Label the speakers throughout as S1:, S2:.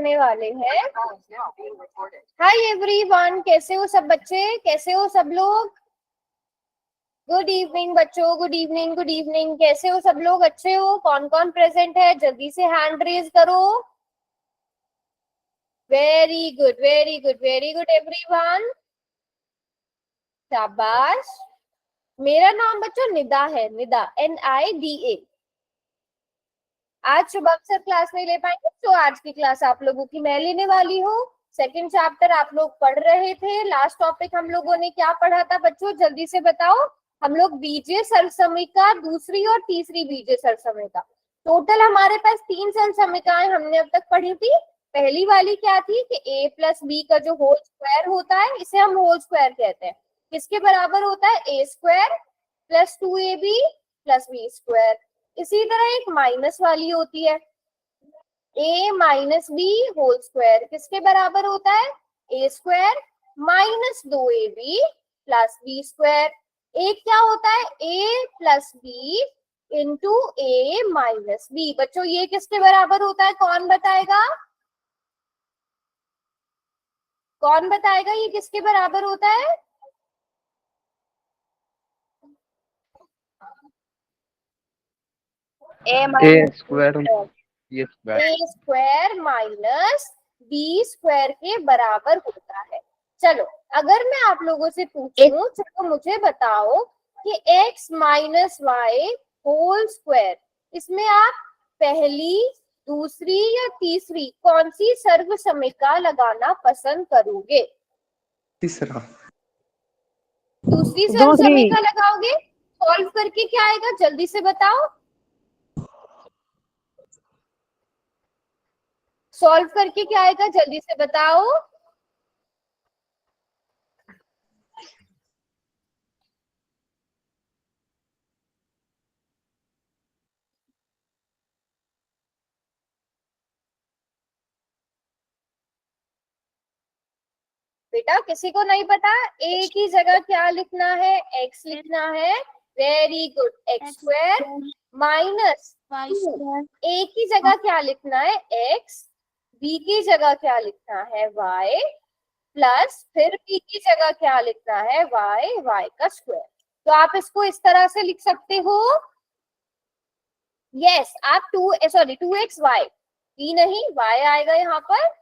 S1: करने वाले हैं। हाय एवरीवन, कैसे हो सब बच्चे, कैसे हो सब लोग? गुड इवनिंग बच्चों, गुड इवनिंग, गुड इवनिंग। कैसे हो सब लोग? अच्छे हो? कौन कौन प्रेजेंट है? जल्दी से हैंड रेज करो। Very good, very good, very good everyone, शाबाश। मेरा नाम बच्चों निदा है, निदा, NIDA। आज शुभम सर क्लास नहीं ले पाएंगे, तो आज की क्लास आप लोगों की मैं लेने वाली हूँ। सेकंड चैप्टर आप लोग पढ़ रहे थे। लास्ट टॉपिक हम लोगों ने क्या पढ़ा था बच्चों, जल्दी से बताओ। हम लोग बीजीय सरसमिका, दूसरी और तीसरी बीजीय सरसमिका। टोटल हमारे पास 3 सरसमिकाएं हमने अब तक पढ़ी थी। पहली वाली क्या थी कि a प्लस बी का जो होल स्क्वायर होता है, इसे हम होल स्क्वायर कहते हैं। किसके बराबर होता है? a square plus 2ab plus B square. इसी तरह एक माइनस वाली होती है, a minus B whole square. किसके बराबर होता है? a square minus 2ab plus B square. एक क्या होता है? a plus B into a minus B. बच्चों ये किसके बराबर होता है? कौन बताएगा? कौन बताएगा ये किसके बराबर होता है?
S2: ए स्क्वायर
S1: माइनस बी स्क्वायर के बराबर होता है। चलो, अगर मैं आप लोगों से पूछूं, चलो मुझे बताओ कि x minus Y whole square, इसमें आप पहली, दूसरी या तीसरी कौन सी सर्वसमिका लगाना पसंद करोगे?
S2: तीसरा।
S1: दूसरी सर्वसमिका लगाओगे। सॉल्व करके क्या आएगा जल्दी से बताओ। सॉल्व करके क्या आएगा जल्दी से बताओ। बेटा किसी को नहीं पता? a की जगह क्या लिखना है? x लिखना है। Very good, x square minus 2। a की जगह क्या लिखना है? x। b की जगह क्या लिखना है? y प्लस फिर b की जगह क्या लिखना है? y का स्क्वायर। तो आप इसको इस तरह से लिख सकते हो। यस, आप 2x y, b नहीं y आएगा यहाँ पर,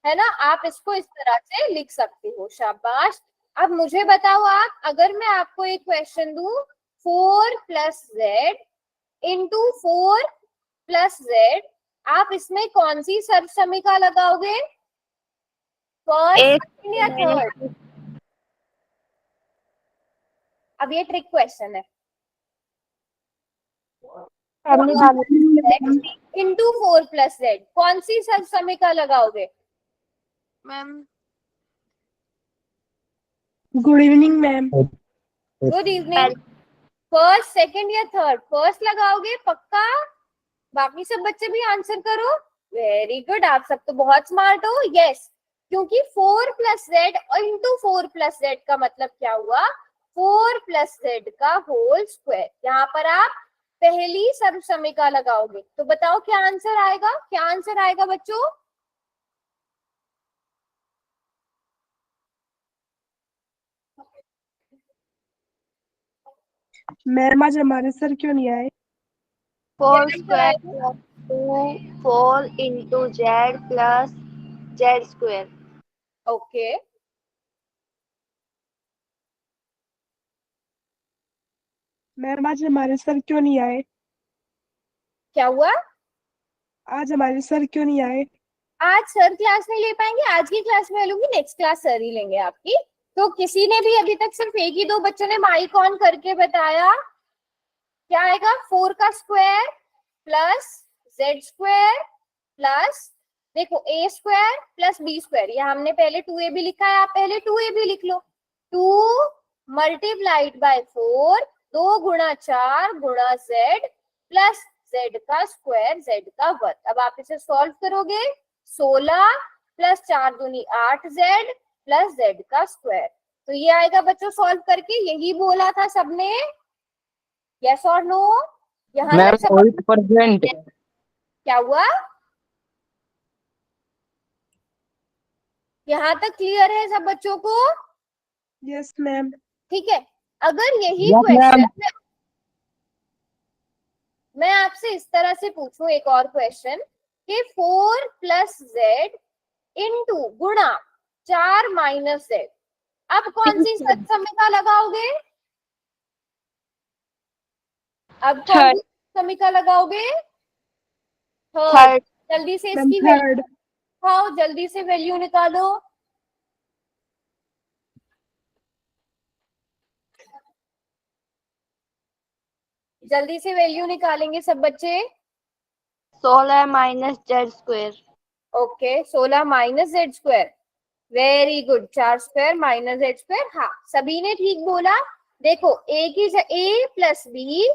S1: है ना? आप इसको इस तरह से लिख सकते हो। शाबाश। अब मुझे बताओ आप, अगर मैं आपको एक क्वेश्चन दूं, 4 plus Z into 4 plus Z, आप इसमें कौन सी सर्वसमिका लगाओगे? फर्स्ट, सेकंड या थर्ड? अब ये ट्रिक क्वेश्चन है। इंटू 4 प्लस जेड, कौन सी सर्वसमिका लगाओगे?
S3: Ma'am
S4: good evening ma'am.
S1: Good evening. First, second या थर्ड? फर्स्ट लगाओगे पक्का? बाकी सब बच्चे भी आंसर करो। वेरी गुड, आप सब तो बहुत स्मार्ट हो। यस, क्योंकि 4 plus Z into 4 plus Z का मतलब क्या हुआ? 4 प्लस जेड का होल स्क्वायर। यहाँ पर आप पहली सर्वसमिका लगाओगे। तो बताओ क्या आंसर आएगा? क्या आंसर आएगा बच्चों?
S4: मैम आज हमारे सर क्यों नहीं आए?
S3: 4 square plus 2 4 into Z plus Z square.
S1: Okay,
S4: ma'am आज हमारे सर क्यों नहीं आए?
S1: क्या हुआ?
S4: आज हमारे सर क्यों नहीं आए?
S1: आज सर क्लास नहीं ले पाएंगे। आज की क्लास में लूंगी, नेक्स्ट क्लास सर ही लेंगे आपकी। तो किसी ने भी अभी तक सिर्फ एक ही 2 बच्चों ने माइक ऑन करके बताया। क्या आएगा? 4 का square plus Z square plus, देखो a square plus B square. ये हमने पहले 2ab लिखा है, आप पहले 2ab लिख लो। 2 मल्टीप्लाइड बाय 4, 2 गुणा 4 गुणा z प्लस z का स्क्वायर, z का वर्ग। अब आप इसे सॉल्व करोगे। 16 प्लस 4 दूनी 8z प्लस z का स्क्वायर। तो ये आएगा बच्चों सॉल्व करके। यही बोला था सबने, यस और नो? यहाँ तक सब?
S2: 8%।
S1: क्या हुआ? यहाँ तक क्लियर है सब बच्चों को?
S4: Yes ma'am.
S1: ठीक है, अगर यही
S2: Yes,
S1: क्वेश्चन
S2: ma'am.
S1: मैं आपसे इस तरह से पूछूं, एक और क्वेश्चन कि 4 प्लस जेड इंटू गुणा 4 माइनस जेड, अब कौन सी सच समीकरण लगाओगे? अब कौन सी समीकरण लगाओगे? थर्ड।
S3: थर्ड।
S1: जल्दी से
S4: मैम
S1: इसकी वैल्यू
S4: थर्ड।
S1: निकालो, जल्दी से वैल्यू निकालो। जल्दी से वैल्यू निकालेंगे सब बच्चे।
S3: 16 minus Z square.
S1: Okay, 16 minus Z square, very good. 4 square minus Z square, हाँ सभी ने ठीक बोला। देखो ए की ए प्लस बी,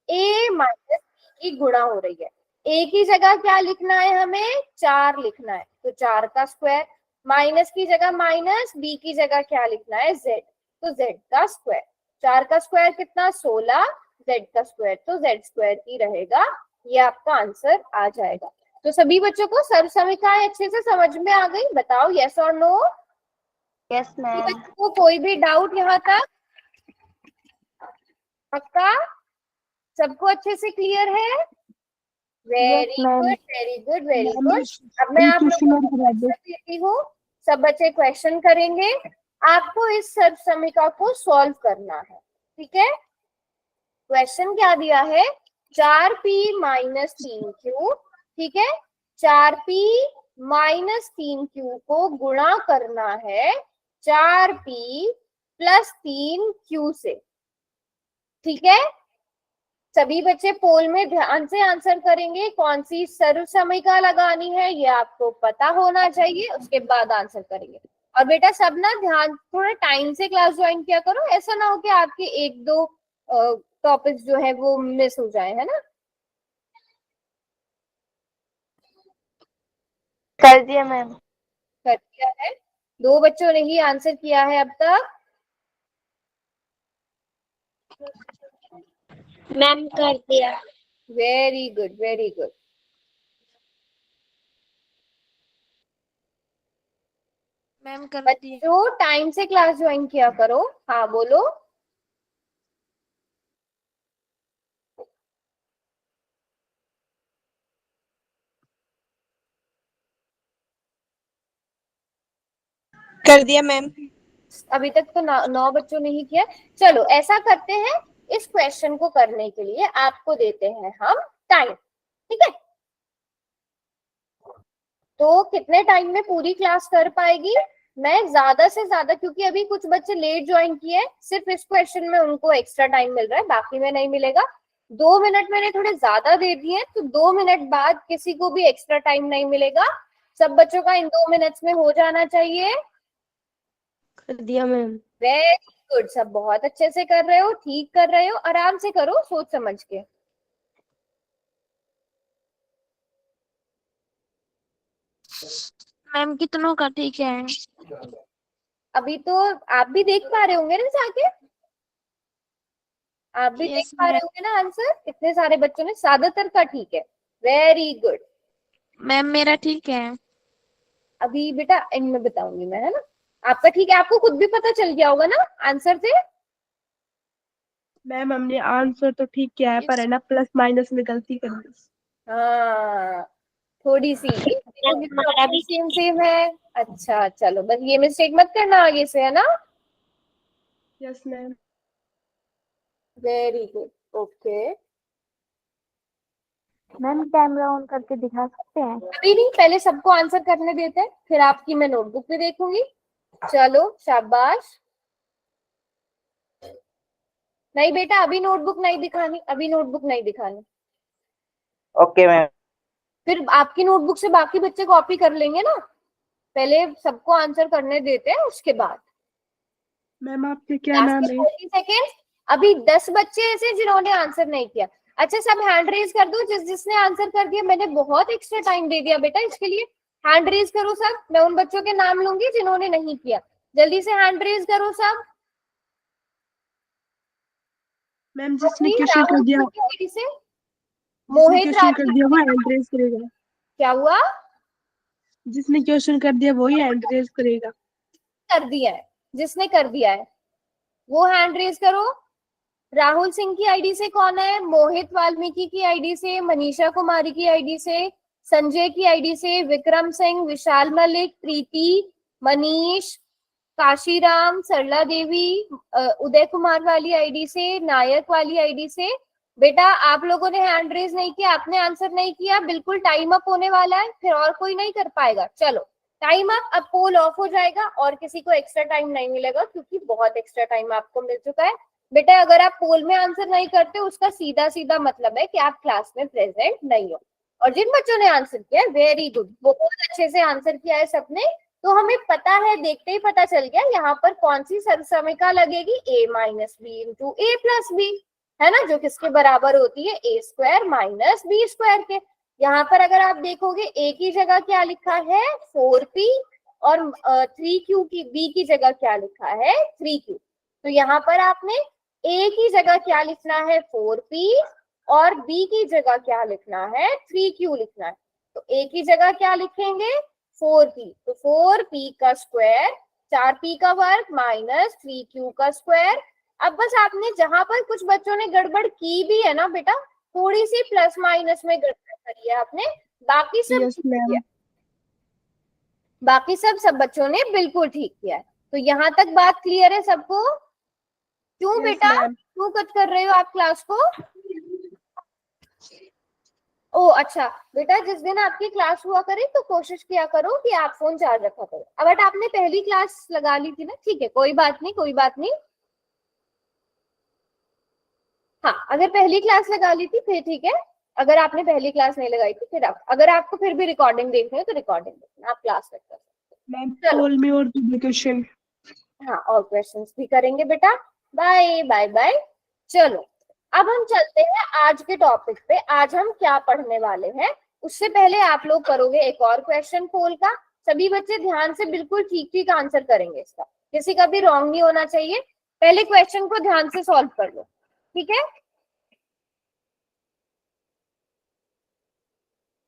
S1: ए माइनस बी की गुणा हो रही है। ए की जगह क्या लिखना है हमें? 4 लिखना है, तो 4 का स्क्वायर। माइनस की जगह माइनस, बी की जगह क्या लिखना है? जेड, तो जेड का स्क्वायर। 4 का स्क्वायर कितना? 16, जेड का स्क्वायर तो जेड स्क्वायर ही रहेगा। ये आपका आंसर आ जाएगा। तो सभी बच्चों को सर्व समीकरण अच्छे से समझ में आ गई? बताओ यस और नो।
S3: Yes ma'am.
S1: बच्चों को कोई भी डाउट यहाँ तक? पक्का सबको अच्छे से क्लियर है? Very
S3: ma'am.
S1: Good, very good, very
S4: ma'am
S1: good. अब मैं
S4: एक
S1: आप
S4: क्वेश्चन
S1: लोगों
S4: और
S1: को
S4: करा दो।
S1: क्वेश्चन देती हूँ, सब बच्चे क्वेश्चन करेंगे। आपको इस सर्व समीकरण को सॉल्व करना है, ठीक है? क्वेश्चन क्या दिया है? 4p माइनस 3q, ठीक है? 4p माइनस 3q को गुणा करना है 4p प्लस 3q से, ठीक है? सभी बच्चे पोल में ध्यान से आंसर करेंगे। कौन सी सर्व समीकरण लगानी है ये आपको पता होना चाहिए, उसके बाद आंसर करेंगे। और बेटा सब ना ध्यान, थोड़ा टाइम से क्लास ज्वाइन किया करो, ऐसा ना हो कि आपके एक दो टॉपिक्स जो है वो मिस हो जाए, है ना?
S3: कर दिया मैम।
S1: कर दिया है? 2 बच्चों ने ही आंसर किया है अब तक।
S3: मैम कर दिया।
S1: Very good, very good.
S3: Ma'am कर दिया।
S1: बच्चों टाइम से क्लास ज्वाइन किया करो। हाँ बोलो।
S3: कर दिया मैम।
S1: अभी तक तो 9 बच्चों ने ही किया। चलो ऐसा करते हैं, इस क्वेश्चन को करने के लिए आपको देते हैं हम टाइम, ठीक है? तो कितने टाइम में पूरी क्लास कर पाएगी? मैं ज्यादा से ज्यादा, क्योंकि अभी कुछ बच्चे लेट ज्वाइन किए, सिर्फ इस क्वेश्चन में उनको एक्स्ट्रा टाइम मिल रहा है, बाकी में नहीं मिलेगा। 2 मिनट मैंने थोड़े ज्यादा दे दिए, तो 2 मिनट बाद किसी को भी एक्स्ट्रा टाइम नहीं मिलेगा। सब बच्चों का इन 2 मिनट्स में हो जाना चाहिए।
S3: कर दिया मैम।
S1: वेरी गुड, सब बहुत अच्छे से कर रहे हो, ठीक कर रहे हो। आराम से करो, सोच समझ के।
S3: मैम कितनों का ठीक है?
S1: अभी तो आप भी देख पा रहे होंगे ना जाके, आप भी देख
S3: यस
S1: पा रहे
S3: मैम।
S1: होंगे ना आंसर। इतने सारे बच्चों ने, ज्यादातर का ठीक है। Very good.
S3: मैम मेरा ठीक है।
S1: अभी बेटा एंड में बताऊंगी मैं, है ना? आपका ठीक है, आपको खुद भी पता चल गया होगा ना आंसर से?
S4: मैम हमने आंसर तो ठीक किया है, पर है ना प्लस माइनस में गलती कर दी।
S1: हाँ, थोड़ी सी इन तीनों की
S3: हमारा
S1: तो
S3: भी
S1: सेम सेम है। अच्छा चलो, बस ये मिस्टेक मत करना आगे से, है ना?
S4: Yes ma'am.
S1: Very good, okay.
S3: Ma'am camera on करके दिखा सकते हैं?
S1: अभी नहीं, पहले सबको आंसर करने देते हैं, फिर आपकी मैं नोटबुक भी देखूंगी। चलो शाबाश। नहीं बेटा, अभी नोटबुक नहीं दिखानी, अभी नोटबुक नहीं दिखानी।
S5: Okay ma'am.
S1: फिर आपकी नोटबुक से बाकी बच्चे कॉपी कर लेंगे ना। पहले सबको आंसर करने देते हैं, उसके बाद।
S4: मैम आपके क्या
S1: लास्ट
S4: नाम
S1: के
S4: है?
S1: 40 सेकेंड। अभी 10 बच्चे ऐसे जिन्होंने आंसर नहीं किया। अच्छा सब हैंड रेज कर दो, जिसने आंसर कर दिया। मैंने बहुत एक्स्ट्रा टाइम दे दिया बेटा इसके लिए। हैंड रेज करो सब, मैं उन बच्चों के नाम लूंगी जिन्होंने नहीं किया। जल्दी से हैंड रेज करो सब।
S4: मैम जिसने
S1: रोशनी,
S4: क्वेश्चन कर
S1: राहुल,
S4: दिया,
S1: तेजी से।
S4: जिसने
S1: मोहित,
S4: क्वेश्चन कर
S1: राजू,
S4: दिया वो एड्रेस करेगा।
S1: क्या हुआ?
S4: जिसने क्वेश्चन कर दिया वही हैंड रेज करेगा।
S1: कर दिया है, जिसने कर दिया है वो हैंड रेज करो। राहुल सिंह की आईडी से कौन है? मोहित वाल्मीकि की आईडी से, मनीषा कुमारी की आईडी से, संजय की आईडी से, विक्रम सिंह, विशाल मलिक, प्रीति, मनीष, काशीराम, सरला देवी, उदय कुमार वाली आईडी से, नायक वाली आईडी से। बेटा आप लोगों ने हैंड रेज नहीं किया, आपने आंसर नहीं किया, बिल्कुल टाइम अप होने वाला है, फिर और कोई नहीं कर पाएगा। चलो टाइम अप, अब पोल ऑफ हो जाएगा और किसी को एक्स्ट्रा टाइम नहीं मिलेगा क्योंकि बहुत एक्स्ट्रा टाइम आपको मिल चुका है। बेटा अगर आप पोल में आंसर नहीं करते उसका सीधा सीधा मतलब है कि आप क्लास में प्रेजेंट नहीं हो। और जिन बच्चों ने आंसर किया है वेरी गुड, बहुत अच्छे से आंसर किया है सबने। तो हमें पता है, देखते ही पता चल गया यहाँ पर कौन सी सरसमिका लगेगी, a minus B into A plus B, है ना, जो किसके बराबर होती है a square minus B square के। यहाँ पर अगर आप देखोगे a की जगह क्या लिखा है 4p और 3q की, b की जगह क्या लिखा है 3q। तो यहाँ पर आपने a की जगह क्या लिखना है 4p और b की जगह क्या लिखना है 3q लिखना है। तो a की जगह क्या लिखेंगे 4p, तो 4p का स्क्वायर 4p का वर्ग माइनस 3q का स्क्वायर। अब बस आपने जहां पर कुछ बच्चों ने गड़बड़ की भी है ना बेटा, थोड़ी सी प्लस माइनस में गड़बड़ करी है आपने, बाकी सब
S4: यस
S1: ठीक
S4: मैम।
S1: किया, बाकी सब बच्चों ने बिल्कुल ठीक किया है। तो यहाँ तक बात क्लियर है सबको? क्यों
S4: यस
S1: बेटा,
S4: मैम।
S1: क्यों कट कर रहे हो आप क्लास को? ओ अच्छा बेटा, जिस दिन आपकी क्लास हुआ करे तो कोशिश किया करो कि आप फोन चार्ज रखा करो। अब बट आपने पहली क्लास लगा ली थी ना, ठीक है कोई बात नहीं, कोई बात नहीं। हाँ अगर पहली क्लास लगा ली थी फिर ठीक है, अगर आपने पहली क्लास नहीं लगाई थी फिर आप, अगर आपको फिर भी रिकॉर्डिंग देखनी है तो रिकॉर्डिंग देखना, आप क्लास कर सकते हो।
S4: मैम
S1: चलो।
S4: पोल में और भी क्वेश्चन।
S1: हाँ और क्वेश्चंस भी करेंगे बेटा। Bye bye bye. चलो अब हम चलते हैं आज के टॉपिक पे। आज हम क्या पढ़ने वाले हैं उससे पहले आप लोग करोगे एक और क्वेश्चन पोल का। सभी बच्चे ध्यान से बिल्कुल ठीक ठीक आंसर करेंगे इसका, किसी का भी रॉन्ग नहीं होना चाहिए। पहले क्वेश्चन को ध्यान से सॉल्व कर लो, ठीक है।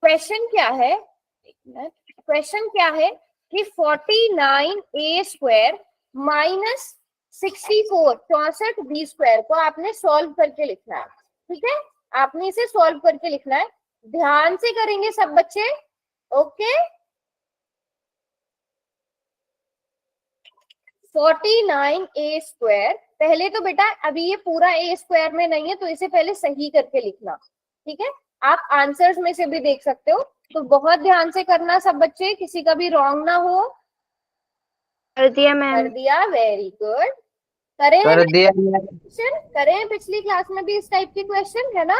S1: क्वेश्चन क्या है, क्वेश्चन क्या है कि 49a square minus 64 64 B square को आपने सॉल्व करके लिखना है, ठीक है। आपने इसे सॉल्व करके लिखना है, ध्यान से करेंगे सब बच्चे, ओके। 49a स्क्वायर, पहले तो बेटा अभी ये पूरा a स्क्वायर में नहीं है तो इसे पहले सही करके लिखना, ठीक है। आप आंसर्स में से भी देख सकते हो, तो बहुत ध्यान से करना सब बच्चे, किसी का भी रॉन्ग ना हो।
S3: कर दिया मैम।
S1: कर दिया, वेरी गुड। करें
S5: कर दिया
S1: क्वेश्चन, करें पिछली क्लास में भी इस टाइप के क्वेश्चन, है ना?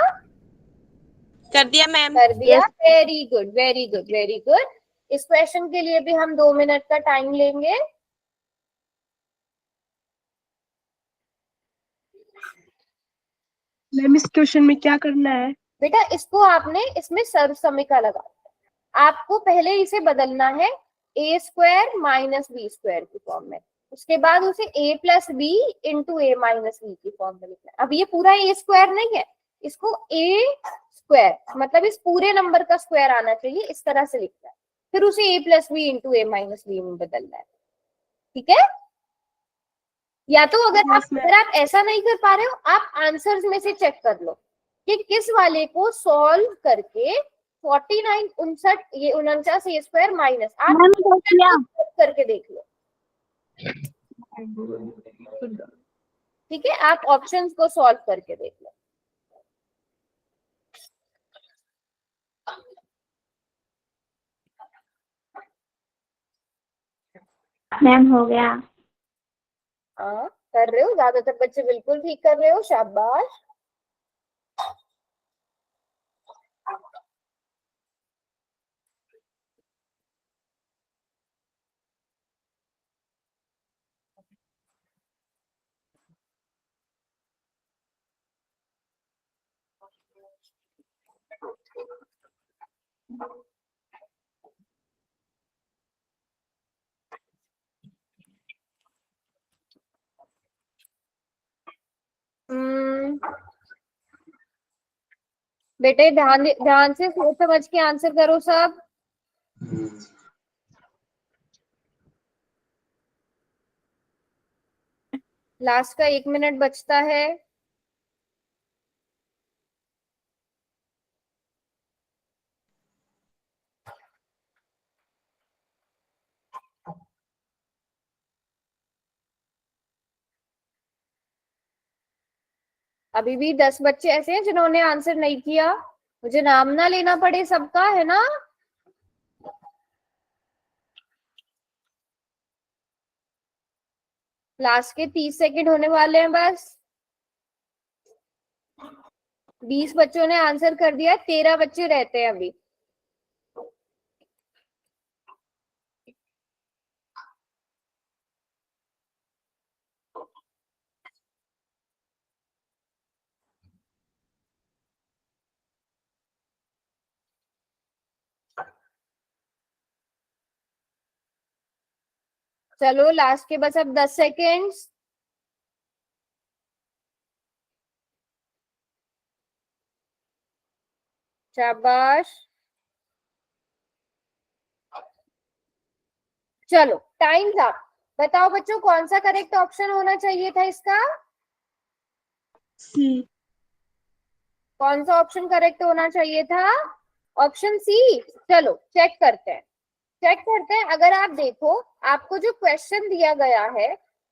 S3: कर दिया मैम।
S1: कर दिया, very good very good very good. इस क्वेश्चन के लिए भी हम 2 मिनट का टाइम लेंगे।
S4: मैम इस क्वेश्चन में क्या करना है?
S1: बेटा इसको आपने, इसमें सर्वसमिका लगा, आपको पहले इसे बदलना है a square minus B square की फॉर्म में, उसके बाद उसे a plus B into A minus B की फॉर्म में लिखना है। अब ये पूरा a स्क्वायर नहीं है, इसको a स्क्वायर मतलब इस पूरे नंबर का स्क्वायर आना चाहिए, इस तरह से लिखना है, फिर उसे a plus B into A minus B में बदलना है, ठीक है। या तो अगर आप ऐसा नहीं कर पा रहे हो, आप आंसर्स में से चेक कर लो कि किस वाले को सॉल्व करके 49 59 ये 49 ए स्क्वायर माइनस, आप करके देख लो, ठीक है। आप ऑप्शंस को सॉल्व करके देख लो।
S3: मैम हो गया।
S1: हाँ कर रहे हो, ज्यादातर बच्चे बिल्कुल ठीक कर रहे हो, शाबाश। बेटे ध्यान ध्यान से सोच समझ के आंसर करो सब। लास्ट का 1 मिनट बचता है। अभी भी 10 बच्चे ऐसे हैं जिन्होंने आंसर नहीं किया। मुझे नाम ना लेना पड़े सबका, है ना। लास्ट के 30 सेकंड होने वाले हैं बस। 20 बच्चों ने आंसर कर दिया, 13 बच्चे रहते हैं अभी। चलो लास्ट के बस अब 10 सेकेंड्स। शाबाश। चलो टाइम्स अप। बताओ बच्चों कौन सा करेक्ट ऑप्शन होना चाहिए था इसका?
S4: सी।
S1: कौन सा ऑप्शन करेक्ट होना चाहिए था? Option C. चलो चेक करते हैं, चेक करते हैं। अगर आप देखो, आपको जो क्वेश्चन दिया गया है,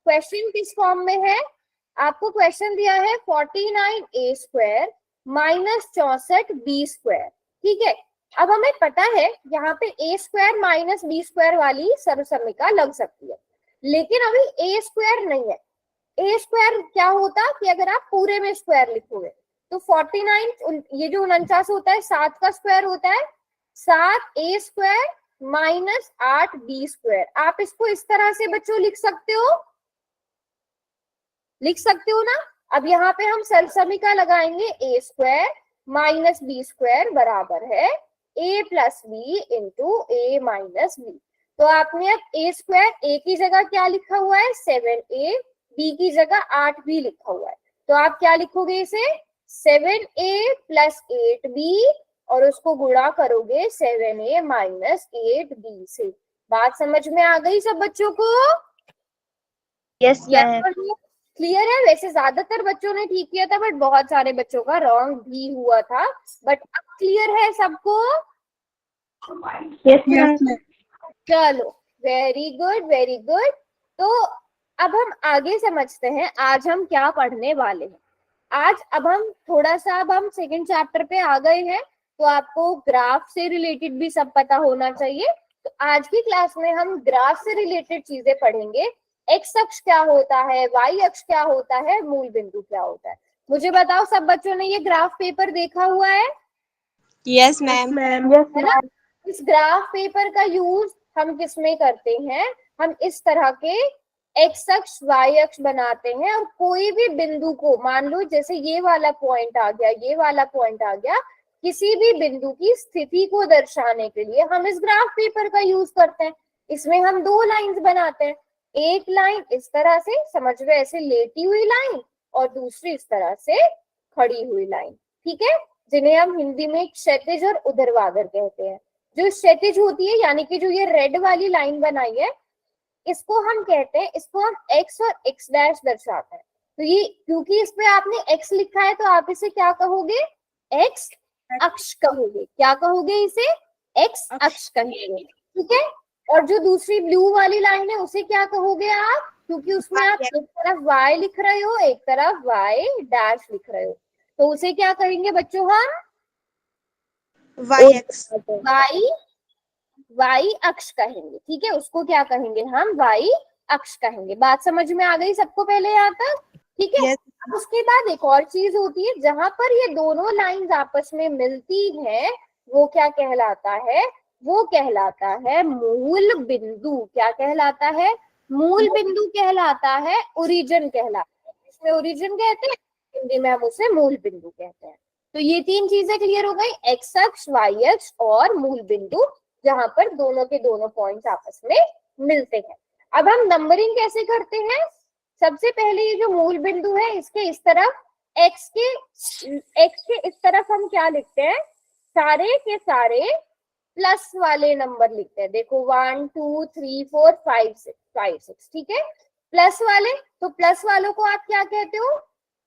S1: क्वेश्चन किस फॉर्म में है? आपको क्वेश्चन दिया है 49a² माइनस 64b²। ठीक है, अब हमें पता है यहाँ पे a² माइनस b² वाली सर्वसमीका लग सकती है, लेकिन अभी a² नहीं है। a² क्या होता कि अगर आप पूरे में स्क्वायर लिखोगे तो 49, ये जो 49 होता है 7 का स्क्वायर होता है, 7a² माइनस 8b²। आप इसको इस तरह से बच्चों लिख सकते हो, लिख सकते हो ना। अब यहाँ पे हम सर्वसमीका लगाएंगे, a² माइनस b² बराबर है a plus B into a minus B. तो आपने अब a² a की जगह क्या लिखा हुआ है? 7a, b की जगह 8b लिखा हुआ है। तो आप क्या लिखोगे इसे? 7a प्लस 8b और उसको गुणा करोगे 7a माइनस 8b से। बात समझ में आ गई सब बच्चों को?
S3: Yes ma'am.
S1: क्लियर है? वैसे ज्यादातर बच्चों ने ठीक किया था, बट बहुत सारे बच्चों का रॉन्ग भी हुआ था, बट अब क्लियर है सबको?
S3: Yes
S4: yes
S3: ma'am.
S1: चलो वेरी गुड, वेरी गुड। तो अब हम आगे समझते हैं आज हम क्या पढ़ने वाले हैं। आज अब हम थोड़ा सा, अब हम सेकंड चैप्टर पे आ गए हैं, तो आपको ग्राफ से रिलेटेड भी सब पता होना चाहिए। तो आज की क्लास में हम ग्राफ से रिलेटेड चीजें पढ़ेंगे। एक्स अक्ष क्या होता है, वाई अक्ष क्या होता है, मूल बिंदु क्या होता है। मुझे बताओ सब बच्चों ने ये ग्राफ पेपर देखा हुआ है?
S3: Yes
S4: yes
S3: ma'am.
S4: मैम।
S1: है ना। इस ग्राफ पेपर का यूज हम किस में करते हैं? हम इस तरह के एक्स अक्ष वाई अक्ष बनाते हैं और कोई भी बिंदु को, मान लो जैसे ये वाला पॉइंट आ गया, ये वाला पॉइंट आ गया, किसी भी बिंदु की स्थिति को दर्शाने के लिए हम इस ग्राफ पेपर का यूज करते हैं। इसमें हम 2 लाइंस बनाते हैं, एक लाइन इस तरह से, समझ लो ऐसे लेटी हुई लाइन, और दूसरी इस तरह से खड़ी हुई लाइन। ठीक है, जिन्हें हम हिंदी में क्षैतिज और ऊर्ध्वाधर कहते हैं। जो क्षैतिज होती है, यानी कि जो ये रेड वाली लाइन बनाई है, इसको हम कहते हैं, इसको हम एक्स और एक्स डैश दर्शाते हैं। तो ये क्योंकि इस पे आपने एक्स लिखा है, तो आप इसे क्या कहोगे? एक्स अक्ष कहोगे। क्या कहोगे इसे? एक्स अक्ष कहेंगे। ठीक है, और जो दूसरी ब्लू वाली लाइन है उसे क्या कहोगे आप? क्योंकि उसमें आप एक तरफ y लिख रहे हो, एक तरफ y डैश लिख रहे हो, तो उसे क्या कहेंगे बच्चों? हम
S3: वाई एक्स।
S1: वाई अक्ष कहेंगे। ठीक है, उसको क्या कहेंगे? हम वाई अक्ष कहेंगे। बात समझ में आ गई सबको पहले यहाँ तक? ठीक है।
S3: यस।
S1: अब उसके बाद एक और चीज होती है, जहां पर ये दोनों लाइंस आपस में मिलती हैं, वो क्या कहलाता है? वो कहलाता है मूल बिंदु। क्या कहलाता है? मूल बिंदु कहलाता है, ओरिजिन कहलाता है। इसमें ओरिजिन कहते हैं, हिंदी में हम उसे मूल बिंदु कहते हैं। तो ये 3 चीजें क्लियर हो गई, एक्स अक्ष, वाई अक्ष और मूल बिंदु, जहां पर दोनों के दोनों पॉइंट्स आपस में मिलते हैं। अब हम नंबरिंग कैसे करते हैं? सबसे पहले ये जो मूल बिंदु है, इसके इस तरफ एक्स के इस तरफ हम क्या लिखते हैं? सारे के सारे प्लस वाले नंबर लिखते हैं। देखो 1 2 3 4 5 6, ठीक है। प्लस वाले, तो प्लस वालों को आप क्या कहते हो?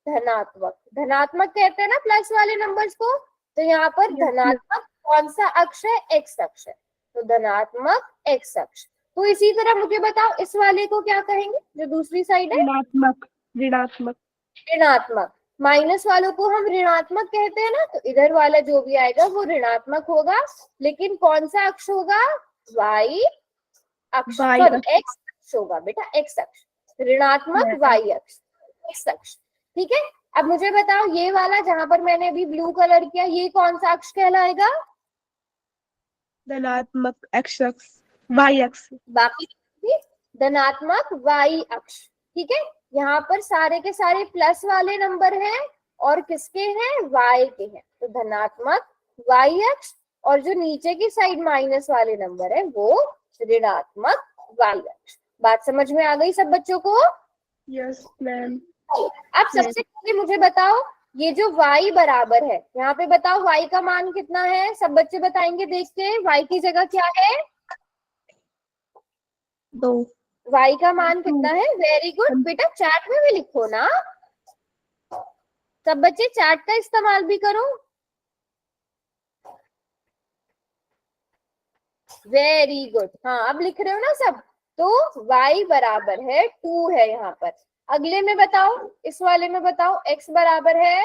S1: धनात्मक। धनात्मक कहते हैं ना प्लस वाले नंबर्स को। तो यहाँ पर धनात्मक कौन सा अक्ष है? एक्स अक्ष है। तो धनात्मक एक्स अक्ष। तो इसी तरह मुझे बताओ इस वाले को क्या कहेंगे, जो दूसरी साइड है?
S4: ऋणात्मक। ऋणात्मक।
S1: ऋणात्मक। माइनस वालों को हम ऋणात्मक कहते हैं ना, तो इधर वाला जो भी आएगा वो ऋणात्मक होगा। लेकिन कौन सा अक्ष होगा? वाई अक्ष,
S4: Y
S1: सॉरी
S4: अक्ष।
S1: एक्स अक्ष होगा बेटा, एक्स अक्ष। ऋणात्मक वाई अक्ष, एक्स अक्ष। ठीक है। अब मुझे बताओ ये वाला जहां पर मैंने अभी ब्लू कलर किया, ये कौन सा अक्ष कहलाएगा?
S4: धनात्मक एक्स अक्ष। Y अक्ष।
S1: बाकी धनात्मक वाई अक्ष। ठीक है। यहाँ पर सारे के सारे प्लस वाले नंबर हैं और किसके हैं? वाई के हैं। तो धनात्मक वाई अक्ष, और जो नीचे की साइड माइनस वाले नंबर है वो ऋणात्मक वाई अक्ष। बात समझ में आ गई सब बच्चों को?
S4: Yes ma'am.
S1: अब सबसे पहले मुझे बताओ ये जो y बराबर है, यहाँ पे बताओ y का मान कितना है? सब बच्चे बताएंगे देख के। y की जगह क्या है?
S3: 2।
S1: y का मान कितना है? वेरी गुड बेटा, चैट में भी लिखो ना। सब बच्चे चैट का इस्तेमाल भी करो। Very good. हाँ अब लिख रहे हो ना सब। तो y बराबर है 2 है यहाँ पर। अगले में बताओ, इस वाले में बताओ x बराबर है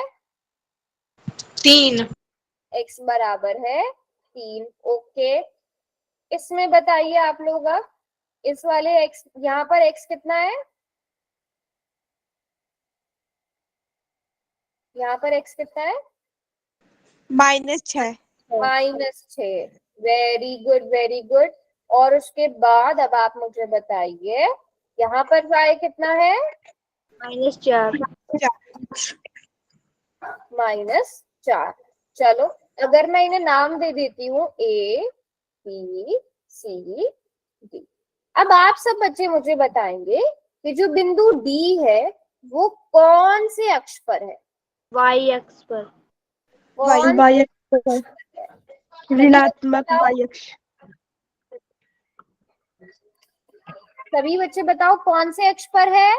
S3: 3।
S1: x बराबर है 3। ओके। इसमें बताइए आप लोग अब, इस वाले x, यहाँ पर x कितना है? यहाँ पर x कितना है?
S3: -6।
S1: -6। Very good very good. और उसके बाद अब आप मुझे बताइए यहाँ पर y कितना है?
S3: -4।
S1: -4। चलो अगर मैं इन्हें नाम दे देती हूँ A B C D। अब आप सब बच्चे मुझे बताएंगे कि जो बिंदु D है वो कौन से अक्ष पर है?
S3: Y अक्ष पर।
S1: कौन
S4: Y अक्ष। ऋणात्मक Y अक्ष।
S1: सभी बच्चे बताओ कौन से अक्ष पर है?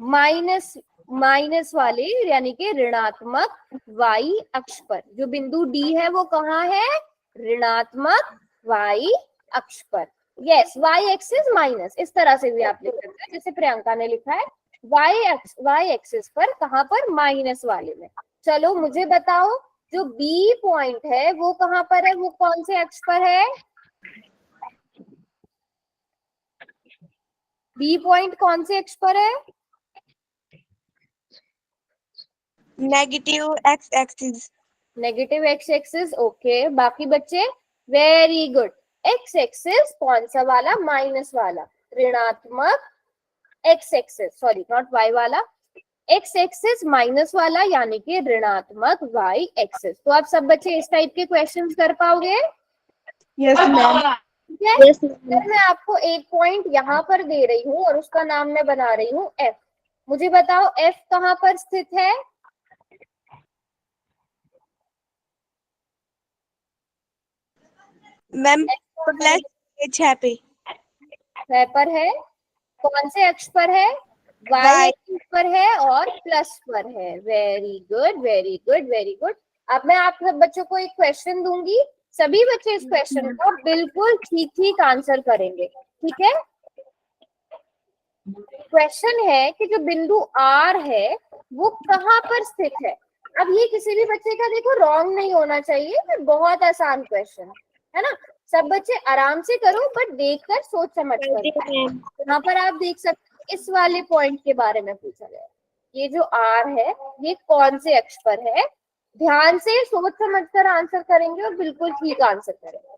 S1: माइनस वाले यानी कि ऋणात्मक y अक्ष पर। जो बिंदु D है वो कहाँ है? ऋणात्मक y अक्ष पर। यस, y एक्सिस माइनस, इस तरह से भी आप लिख सकते हैं जैसे प्रियंका ने लिखा है। y एक्सिस पर कहाँ पर? माइनस वाले में। चलो मुझे बताओ जो B पॉइंट है वो कहाँ पर है? वो कौन से अक्ष पर है? B पॉइंट कौन से अक्ष पर है?
S3: Negative x axis.
S1: Negative x axis. Okay. बाकी बच्चे वेरी गुड। x एक्सिस कौन सा वाला? माइनस वाला। ऋणात्मक x axis, sorry not y वाला, x एक्सिस माइनस वाला यानी कि ऋणात्मक y एक्सिस। तो आप सब बच्चे इस टाइप के क्वेश्चंस कर पाओगे?
S4: Yes ma'am.
S1: ठीक है। फिर मैं आपको एक पॉइंट यहाँ पर दे रही हूँ और उसका नाम मैं बना रही हूँ f। मुझे बताओ f कहाँ पर स्थित है?
S3: मैम +6 पे।
S1: 6 पर है। कौन से अक्ष पर है? y एक्सिस पर है और प्लस पर है। Very good very good very good. अब मैं आप सब बच्चों को एक क्वेश्चन दूंगी, सभी बच्चे इस क्वेश्चन को बिल्कुल ठीक ठीक आंसर करेंगे। ठीक है। क्वेश्चन है कि जो बिंदु R है वो कहाँ पर स्थित है? अब ये किसी भी बच्चे का देखो रॉन्ग नहीं होना चाहिए, ये बहुत आसान क्वेश्चन है ना। सब बच्चे आराम से करो बट देखकर सोच समझ कर। यहाँ पर आप देख सकते हैं इस वाले पॉइंट के बारे में पूछा गया। ये जो R है ये कौन से अक्ष पर है? ध्यान से सोच समझ कर आंसर करेंगे और बिल्कुल ठीक आंसर करेंगे।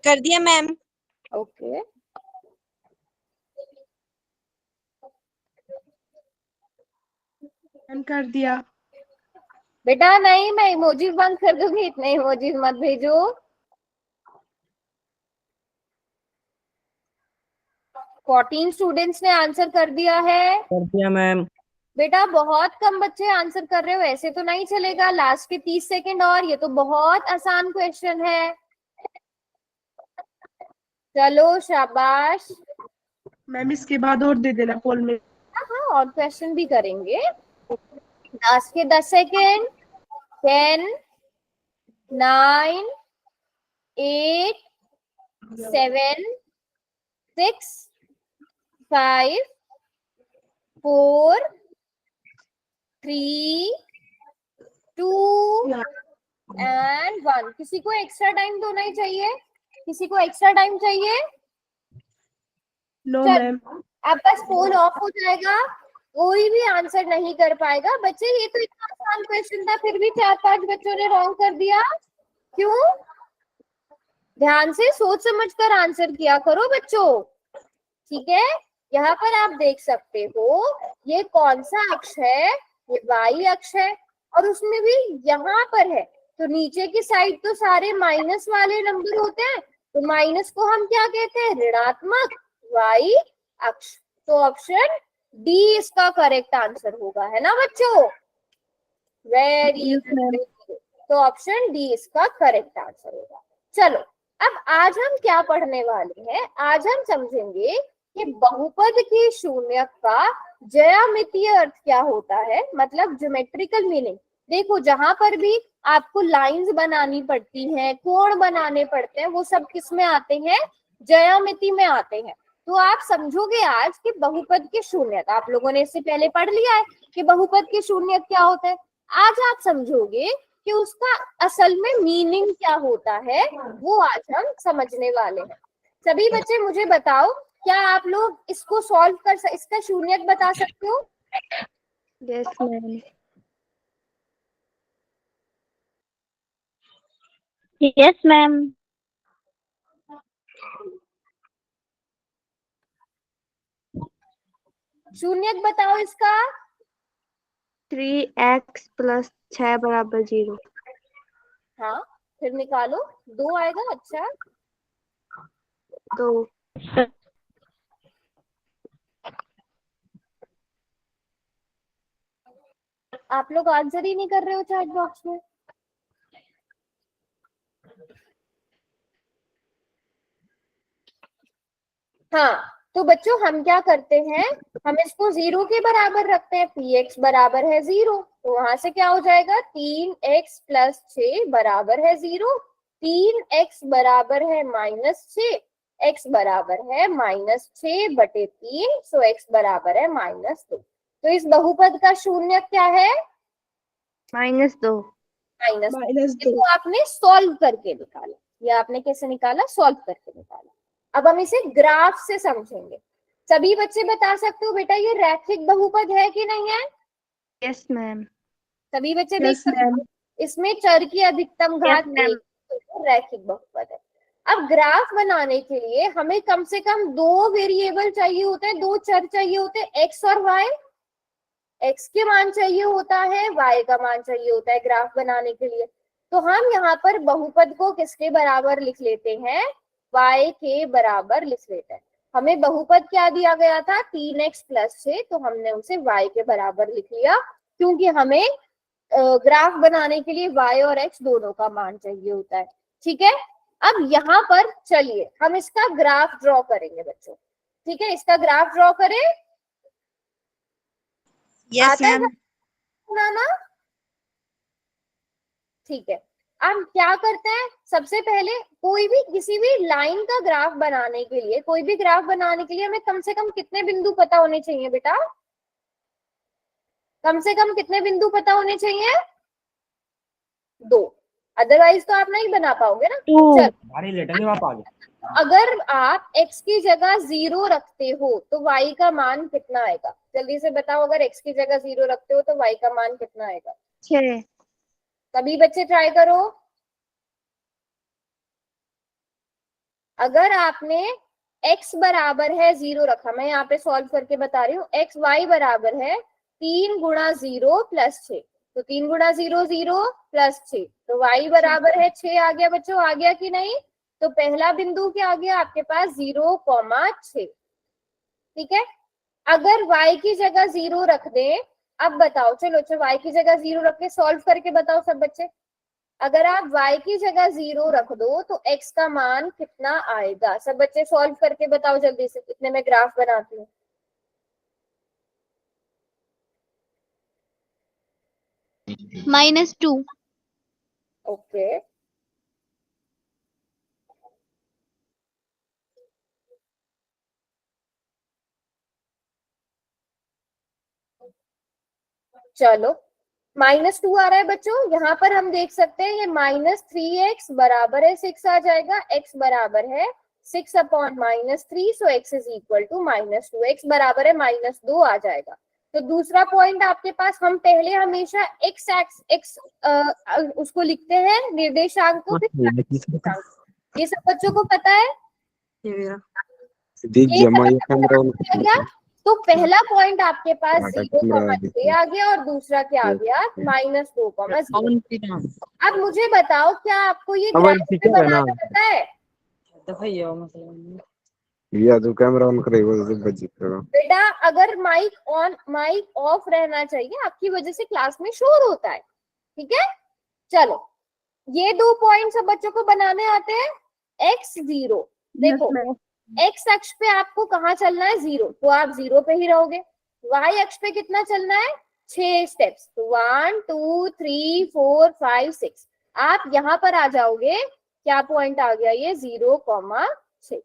S3: कर दिया मैम।
S1: ओके।
S4: मैम कर दिया।
S1: बेटा नहीं, मैं इमोजीज बंद कर दूंगी, इतने इमोजीज मत भेजो। 14 स्टूडेंट्स ने आंसर कर दिया है।
S5: कर दिया मैम।
S1: बेटा बहुत कम बच्चे आंसर कर रहे हो, ऐसे तो नहीं चलेगा। लास्ट के 30 सेकंड और, ये तो बहुत आसान क्वेश्चन है। चलो शाबाश।
S4: मैम इसके बाद और दे देना पोल में।
S1: हाँ, और क्वेश्चन भी करेंगे। लास्ट के 10 सेकंड। 10, 9, 8, 7, 6, 5, 4, 3, 2 एंड 1। किसी को एक्स्ट्रा टाइम तो नहीं चाहिए? किसी को एक्स्ट्रा टाइम चाहिए?
S4: नो
S1: चल,
S4: मैम।
S1: अब बस फोन ऑफ हो जाएगा, कोई भी आंसर नहीं कर पाएगा। बच्चे ये तो इतना आसान क्वेश्चन था, फिर भी 4-5 बच्चों ने रॉन्ग कर दिया। क्यों? ध्यान से सोच समझ कर आंसर किया करो बच्चों, ठीक है। यहाँ पर आप देख सकते हो ये कौन सा अक्ष है, ये वाई अक्ष है, और उसमें भी यहाँ पर है तो नीचे की साइड तो सारे माइनस वाले नंबर होते हैं, तो माइनस को हम क्या कहते हैं? ऋणात्मक वाई अक्ष। तो ऑप्शन डी इसका करेक्ट आंसर होगा, है ना बच्चों? Very good. तो ऑप्शन डी इसका करेक्ट आंसर होगा। चलो, अब आज हम क्या पढ़ने वाले हैं? आज हम समझेंगे कि बहुपद की शून्यक का ज्यामितीय अर्थ क्या होता है, मतलब ज्योमेट्रिकल मीनिंग। देखो, जहां पर भी आपको लाइंस बनानी पड़ती हैं, कोण बनाने पड़ते हैं, वो सब किस में आते हैं? ज्यामिति में आते हैं। तो आप समझोगे आज कि बहुपद की शून्यक, आप लोगों ने इससे पहले पढ़ लिया है कि बहुपद की शून्यक क्या होता है। आज आप समझोगे कि उसका असल में मीनिंग क्या होता है, वो आज हम समझने वाले हैं। सभी बच्चे मुझे बताओ, क्या आप लोग इसको सॉल्व कर इसका शून्यक बता सकते हो?
S3: Yes ma'am. Yes ma'am.
S1: शून्यक बताओ इसका।
S3: 3x + 6 = 0।
S1: हाँ, फिर निकालो। 2 आएगा। अच्छा,
S3: 2।
S1: आप लोग आंसर ही नहीं कर रहे हो चैट बॉक्स में। हाँ, तो बच्चों हम क्या करते हैं, हम इसको 0 के बराबर रखते हैं। px बराबर है 0, तो वहां से क्या हो जाएगा? 3x + 6 बराबर है 0। 3x बराबर है -6, x बराबर है -6/3, सो x बराबर है -2। तो इस बहुपद का शून्यक क्या है?
S3: -2।
S1: -2। तो आपने सॉल्व करके निकाला। ये आपने कैसे निकाला? सॉल्व करके निकाला। अब हम इसे ग्राफ से समझेंगे। सभी बच्चे बता सकते हो बेटा ये रैखिक बहुपद है कि नहीं है?
S3: Yes ma'am.
S1: सभी बच्चे देख सकते हो इसमें चर की अधिकतम घात 1, तो रैखिक बहुपद है। अब ग्राफ बनाने के लिए हमें कम से कम 2 वेरिएबल चाहिए होते हैं, 2 चर चाहिए होते हैं, एक्स और वाई। एक्स के मान चाहिए होता है, वाई का मान चाहिए होता है ग्राफ बनाने के लिए। तो हम यहाँ पर बहुपद को किसके बराबर लिख लेते हैं? y के बराबर लिख लेते हैं। हमें बहुपद क्या दिया गया था? 3x + 6, तो हमने उसे y के बराबर लिख लिया, क्योंकि हमें ग्राफ बनाने के लिए y और x दोनों का मान चाहिए होता है। ठीक है, अब यहाँ पर चलिए हम इसका ग्राफ ड्रॉ करेंगे बच्चों। ठीक है, इसका ग्राफ ड्रॉ करें।
S3: Yes ma'am.
S1: बनाना ठीक है। अब क्या करते हैं, सबसे पहले कोई भी किसी भी लाइन का ग्राफ बनाने के लिए, कोई भी ग्राफ बनाने के लिए हमें कम से कम कितने बिंदु पता होने चाहिए बेटा? कम से कम कितने बिंदु पता होने चाहिए? 2, अदरवाइज तो आप नहीं बना पाओगे ना। चल, अगर आप x की जगह 0 रखते हो तो y का मान कितना आएगा? जल्दी से बताओ, अगर x की जगह 0 रखते हो तो y का मान कितना आएगा?
S3: 6।
S1: सभी बच्चे ट्राई करो। अगर आपने x बराबर है 0 रखा, मैं यहाँ पे सॉल्व करके बता रही हूँ, x y बराबर है 3 × 0 + 6, तो 3 × 0 0 + 6, तो y बराबर है 6 आ गया बच्चों, आ गया कि नहीं? तो पहला बिंदु क्या आ गया आपके पास? 0,6। ठीक है, अगर y की जगह 0 रख दें अब बताओ, चलो अच्छा y की जगह 0 रख के सॉल्व करके बताओ सब बच्चे। अगर आप y की जगह 0 रख दो तो x का मान कितना आएगा? सब बच्चे सॉल्व करके बताओ जल्दी से, कितने में ग्राफ बनाती हूँ।
S6: -2।
S1: ओके, चलो -2 आ रहा है बच्चों। यहाँ पर हम देख सकते हैं ये -3x बराबर है 6 आ जाएगा। x बराबर है 6 upon -3, so x is equal to -2। x बराबर है -2 आ जाएगा। तो दूसरा पॉइंट आपके पास, हम पहले हमेशा x उसको लिखते हैं निर्देशांक को, फिर निर्देशांक। ये सब बच्चों को पता है? ये सब गया। तो पहला पॉइंट आपके पास 0,6 आ गया और दूसरा क्या आ गया? -2,0। अब मुझे बताओ, क्या आपको ये ग्राफ में बनाना पता है?
S2: या तो कैमरा ऑन करेगा तो बच्चे करो।
S1: बेटा अगर माइक ऑफ रहना चाहिए, आपकी वजह से क्लास में शोर होता है, ठीक है। चलो ये 2 पॉइंट सब बच्चों को बनाने आते हैं। x0 देखो, x अक्ष पे आपको कहाँ चलना है? 0, तो आप 0 पे ही रहोगे। y अक्ष पे कितना चलना है? 6 स्टेप्स, तो 1 2 3 4 5 6। आप यहाँ पर आ जाओगे, क्या पॉइंट आ गया ये? 0,6।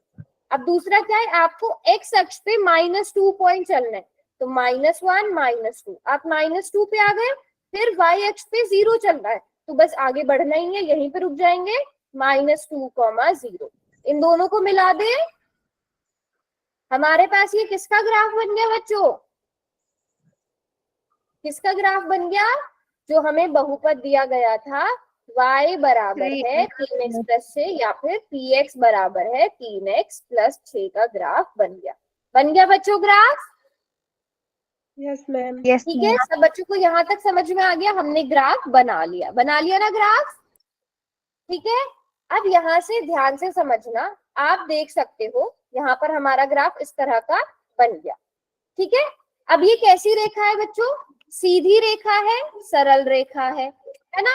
S1: अब दूसरा क्या है? आपको x अक्ष पे -2 पॉइंट चलना है, तो -1 -2। आप -2 पे आ गए। फिर y अक्ष पे 0 चल रहा है, तो बस आगे बढ़ना ही है, यहीं पे रुक जाएंगे। -2,0। इन दोनों को मिला दे, हमारे पास ये किसका ग्राफ बन गया बच्चों? किसका ग्राफ बन गया? जो हमें बहुपद दिया गया था, y बराबर है 3x प्लस 6 या फिर px बराबर है 3x प्लस 6 का ग्राफ बन गया। बन गया बच्चों ग्राफ?
S4: Yes ma'am.
S1: ठीक है, सब बच्चों को यहाँ तक समझ में आ गया? हमने ग्राफ बना लिया ना ग्राफ? ठीक है। अब यहाँ से ध्यान से समझना, आप देख सकते हो यहाँ पर हमारा ग्राफ इस तरह का बन गया, ठीक है। अब ये कैसी रेखा है बच्चों? सीधी रेखा है, सरल रेखा है ना।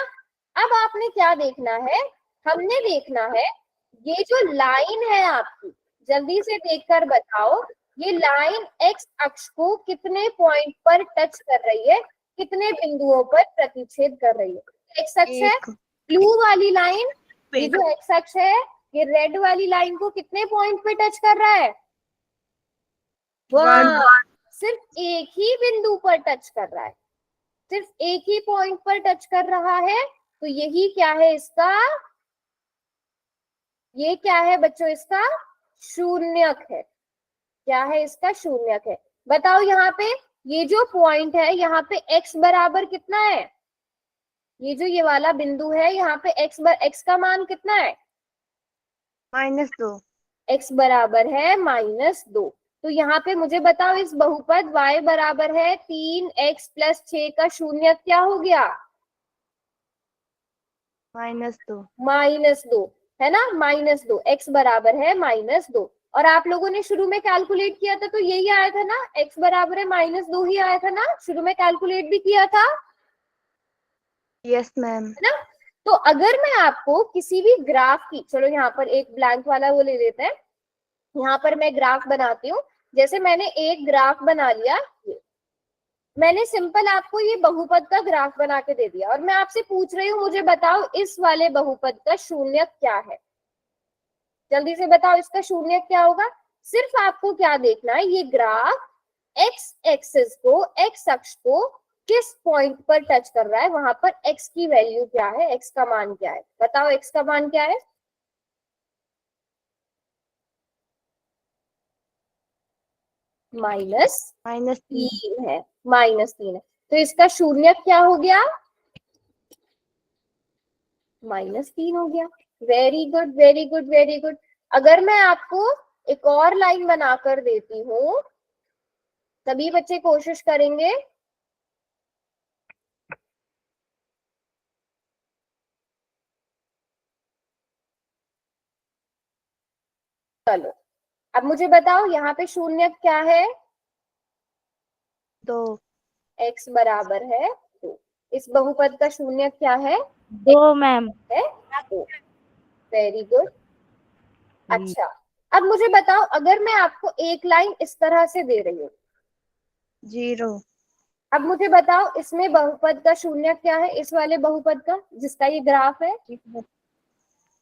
S1: अब आपने क्या देखना है? हमने देखना है ये जो लाइन है आपकी, जल्दी से देखकर बताओ, ये लाइन एक्स अक्ष को कितने पॉइंट पर टच कर रही है, कितने बिंदुओं पर प्रतिच्छेद कर रही है? एक्स अक्ष है, ब्लू वाली लाइन, ये जो एक्स अक्ष है, ये रेड वाली लाइन को कितने पॉइंट पे टच कर रहा है? सिर्फ एक ही बिंदु पर टच कर रहा है, सिर्फ एक ही पॉइंट पर टच कर रहा है। तो यही क्या है इसका? ये क्या है बच्चों? इसका शून्यक है। क्या है इसका? शून्यक है। बताओ यहाँ पे ये जो पॉइंट है, यहाँ पे x बराबर कितना है? ये जो ये वाला बिंदु है, यहाँ पे x का मान कितना है?
S3: -2।
S1: x बराबर है -2। तो यहाँ पे मुझे बताओ, इस बहुपद y बराबर है 3x प्लस 6 का शून्यक क्या हो गया?
S3: -2
S1: है ना, -2। x बराबर है -2। और आप लोगों ने शुरू में कैलकुलेट किया था तो यही आया था ना, x बराबर है -2 ही आया था ना, शुरू में कैलकुलेट भी किया था,
S3: यस मैम।
S1: है ना। तो अगर मैं आपको किसी भी ग्राफ की, चलो यहाँ पर एक ब्लैंक वाला वो ले लेते हैं, यहाँ पर मैं ग्राफ बनाती हूँ। जैसे मैंने एक ग्राफ बना लिया, मैंने सिंपल आपको ये बहुपद का ग्राफ बना के दे दिया और मैं आपसे पूछ रही हूँ, मुझे बताओ इस वाले बहुपद का शून्यक क्या है? जल्दी से बताओ इसका शून्यक क्या होगा? सिर्फ आपको क्या देखना है, ये ग्राफ एक्स एक्सिस को, एक्स अक्ष को किस पॉइंट पर टच कर रहा है, वहां पर एक्स की वैल्यू क्या है, एक्स का मान क्या है? बताओ एक्स का मान क्या है? -3 है, -3 है। तो इसका शून्यक क्या हो गया? -3 हो गया। Very good very good very good. अगर मैं आपको एक और लाइन बनाकर देती हूँ, सभी बच्चे कोशिश करेंगे। चलो अब मुझे बताओ यहाँ पे शून्यक क्या है?
S3: 2
S1: x बराबर है 2। इस बहुपद का शून्य क्या है?
S3: 2 मैम।
S1: है 2। Very good. अच्छा, अब मुझे बताओ, अगर मैं आपको एक लाइन इस तरह से दे रही हूँ,
S3: 0।
S1: अब मुझे बताओ इसमें बहुपद का शून्य क्या है, इस वाले बहुपद का जिसका ये ग्राफ है?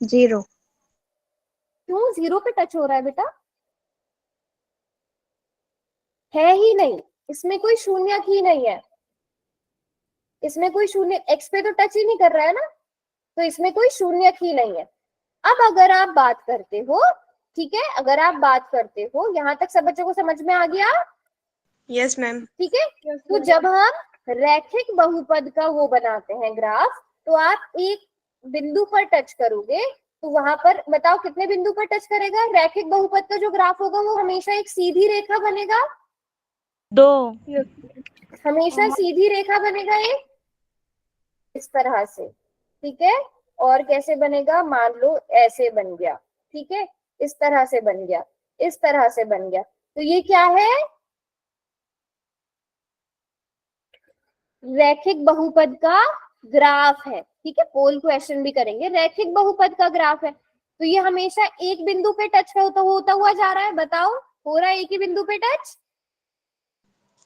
S3: 0।
S1: क्यों 0 पे टच हो रहा है बेटा? है ही नहीं, इसमें कोई शून्य ही नहीं है, इसमें कोई शून्य, x पे तो टच ही नहीं कर रहा है ना, तो इसमें कोई शून्य ही नहीं है। अब अगर आप बात करते हो, ठीक है, अगर आप बात करते हो, यहाँ तक सब बच्चों को समझ में आ गया?
S4: Yes ma'am.
S1: ठीक है। तो जब हम रैखिक बहुपद का वो बनाते हैं ग्राफ, तो आप एक बिंदु पर टच करोगे, तो वहां पर बताओ कितने बिंदु पर टच करेगा? रैखिक बहुपद का जो ग्राफ होगा वो हमेशा एक सीधी रेखा बनेगा,
S3: 2।
S1: हमेशा सीधी रेखा बनेगा एक, इस तरह से। ठीक है, और कैसे बनेगा? मान लो ऐसे बन गया, ठीक है, इस तरह से बन गया, इस तरह से बन गया, तो ये क्या है? रैखिक बहुपद का ग्राफ है। ठीक है, पोल क्वेश्चन भी करेंगे, रैखिक बहुपद का ग्राफ है, तो ये हमेशा एक बिंदु पे टच होता हुआ जा रहा है। बताओ, हो रहा है एक ही बिंदु पे टच?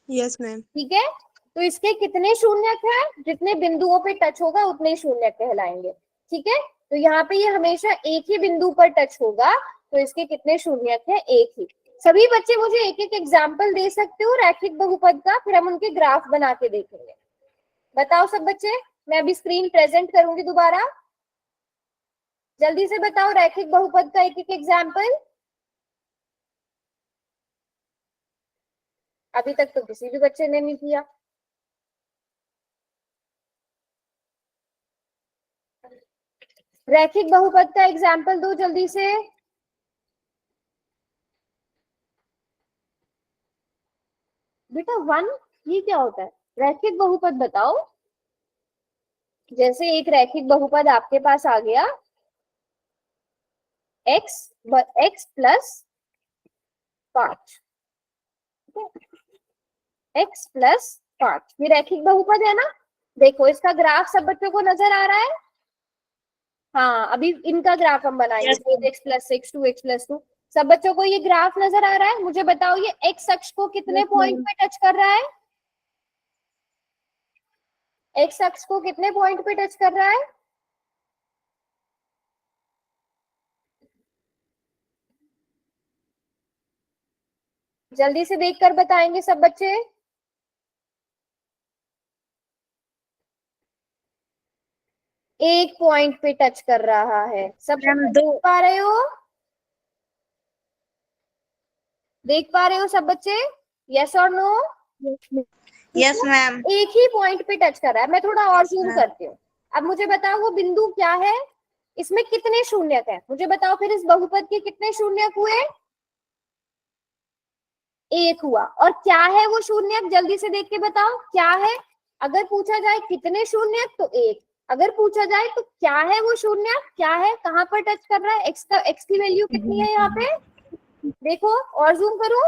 S4: Yes ma'am.
S1: ठीक है, तो इसके कितने शून्यक है? जितने बिंदुओं पे टच होगा उतने शून्यक कहलाएंगे। ठीक है, तो यहाँ पे ये हमेशा एक ही बिंदु पर टच होगा, तो इसके कितने शून्यक है? एक ही। सभी बच्चे मुझे एक एक एग्जाम्पल दे सकते हो रैखिक बहुपद का, फिर हम उनके ग्राफ बना के देखेंगे। बताओ सब बच्चे, मैं अभी स्क्रीन प्रेजेंट करूंगी दोबारा, जल्दी से बताओ रैखिक बहुपद का एक एक एग्जाम्पल। अभी तक तो किसी भी बच्चे ने नहीं किया। रैखिक बहुपद का एग्जाम्पल दो जल्दी से। बेटा 1 ये क्या होता है? रैखिक बहुपद बताओ। जैसे एक रैखिक बहुपद आपके पास आ गया, x प्लस 5, x प्लस 5, ये रैखिक बहुपद है ना? देखो इसका ग्राफ सब बच्चों को नजर आ रहा है? हाँ, अभी इनका ग्राफ हम बनाएंगे, 4x प्लस 6, 2x प्लस 2। सब बच्चों को ये ग्राफ नजर आ रहा है? मुझे बताओ ये x अक्ष को कितने पॉइंट पे टच कर रहा है? x अक्ष को कितने पॉइंट पे टच कर रहा है? जल्दी से देखकर बताएंगे सब बच्चे। एक पॉइंट पे टच कर रहा है। सब
S3: मैम
S1: देख पा रहे हो? देख पा रहे हो सब बच्चे? यस और नो?
S3: Yes ma'am.
S1: एक ही पॉइंट पे टच कर रहा है। मैं थोड़ा और जूम करती हूँ। अब मुझे बताओ वो बिंदु क्या है, इसमें कितने शून्यक है? मुझे बताओ फिर इस बहुपद के कितने शून्यक हुए? एक हुआ। और क्या है वो शून्यक? जल्दी से देख के बताओ क्या है। अगर पूछा जाए कितने शून्यक तो एक, अगर पूछा जाए तो क्या है वो शून्यक, क्या है, कहां पर टच कर रहा है? एक्स की वैल्यू कितनी है यहाँ पे? देखो और जूम करो,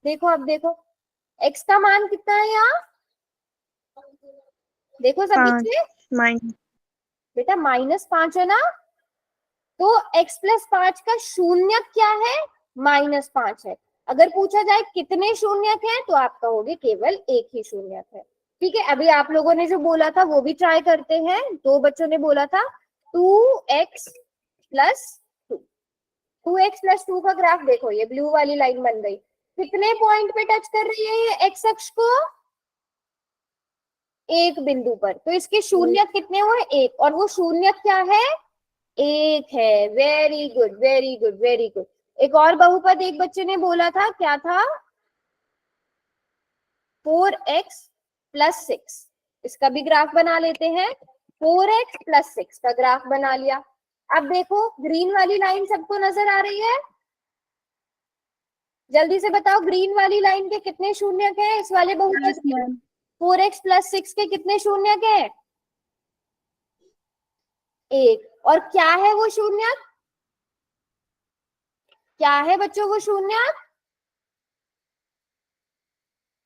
S1: देखो अब देखो x का मान कितना है यहाँ? देखो सब
S3: 5
S1: बच्चे,
S3: माइनस।
S1: बेटा -5 है ना? तो x प्लस 5 का शून्यक क्या है? -5 है। अगर पूछा जाए कितने शून्यक हैं तो आप कहोगे केवल एक ही शून्यक है। ठीक है, अभी आप लोगों ने जो बोला था वो भी ट्राई करते हैं। दो बच्चों ने बोला था 2x प्लस 2, 2x प्लस 2 का ग्राफ देखो, ये ब्लू वाली लाइन बन गई। कितने पॉइंट पे टच कर रही है ये x अक्ष को? एक बिंदु पर। तो इसके शून्य कितने हुए? एक। और वो शून्य क्या है? एक है। Very good, very good, very good. एक और बहुपद एक बच्चे ने बोला था, क्या था? 4x प्लस 6, इसका भी ग्राफ बना लेते हैं। 4x प्लस 6 का ग्राफ बना लिया। अब देखो ग्रीन वाली लाइन सबको नजर आ रही है? जल्दी से बताओ ग्रीन वाली लाइन के कितने शून्यक हैं इस वाले बहुपद के? 4x प्लस 6 के कितने शून्यक हैं? एक। और क्या है वो शून्यक? क्या है बच्चों वो शून्यक?